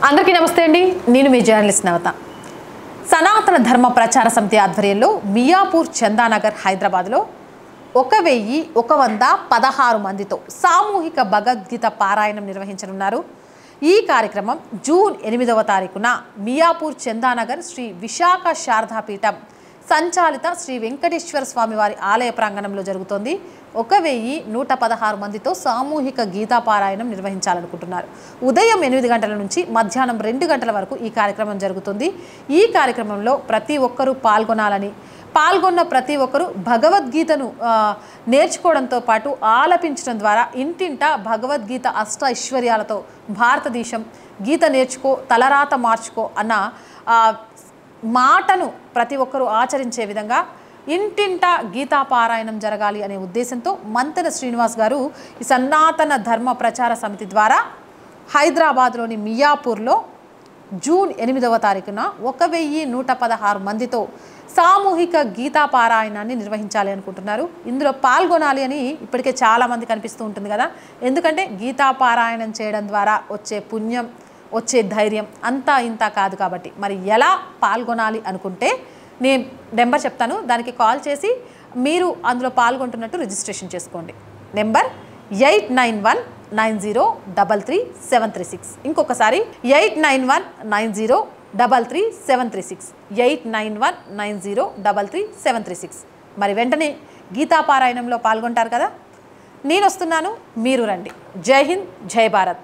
అందరికీ నమస్తే అండి. నేను మీ జర్నలిస్ట్ నవత. సనాతన ధర్మ ప్రచార సమితి ఆధ్వర్యంలో మియాపూర్ చందానగర్ హైదరాబాద్లో 1116 మందితో సామూహిక భగవద్గీత పారాయణం నిర్వహించనున్నారు. ఈ కార్యక్రమం జూన్ 8వ తారీఖున మియాపూర్ చందానగర్ శ్రీ విశాఖ శారదాపీఠం సంచాలిత శ్రీ వెంకటేశ్వర స్వామి వారి ఆలయ ప్రాంగణంలో జరుగుతోంది. 1116 మందితో సామూహిక గీతా పారాయణం నిర్వహించాలనుకుంటున్నారు. ఉదయం 8 గంటల నుంచి మధ్యాహ్నం 2 గంటల వరకు ఈ కార్యక్రమం జరుగుతుంది. ఈ కార్యక్రమంలో ప్రతి ఒక్కరూ పాల్గొన్న ప్రతి ఒక్కరూ భగవద్గీతను నేర్చుకోవడంతో పాటు ఆలపించడం ద్వారా ఇంటింట భగవద్గీత అష్ట ఐశ్వర్యాలతో భారతదేశం గీత నేర్చుకో తలరాత మార్చుకో అన్న మాటను ప్రతి ఒక్కరూ ఆచరించే విధంగా ఇంటింట గీతా పారాయణం జరగాలి అనే ఉద్దేశంతో మంతెన శ్రీనివాస్ గారు ఈ సనాతన ధర్మ ప్రచార సమితి ద్వారా హైదరాబాద్లోని మియాపూర్లో జూన్ 8వ తారీఖున 1116 మందితో సామూహిక గీతా పారాయణాన్ని నిర్వహించాలి అనుకుంటున్నారు. ఇందులో పాల్గొనాలి అని ఇప్పటికే చాలామంది కనిపిస్తూ ఉంటుంది కదా. ఎందుకంటే గీతా పారాయణం చేయడం ద్వారా వచ్చే పుణ్యం, వచ్చే ధైర్యం అంతా ఇంత కాదు కాబట్టి మరి ఎలా పాల్గొనాలి అనుకుంటే నేను నెంబర్ చెప్తాను, దానికి కాల్ చేసి మీరు అందులో పాల్గొంటున్నట్టు రిజిస్ట్రేషన్ చేసుకోండి. నెంబర్ 8919033736. ఇంకొకసారి 8919033736 8919033736. మరి వెంటనే గీతా పారాయణంలో పాల్గొంటారు కదా. నేను వస్తున్నాను, మీరు రండి. జై హింద్, జై భారత్.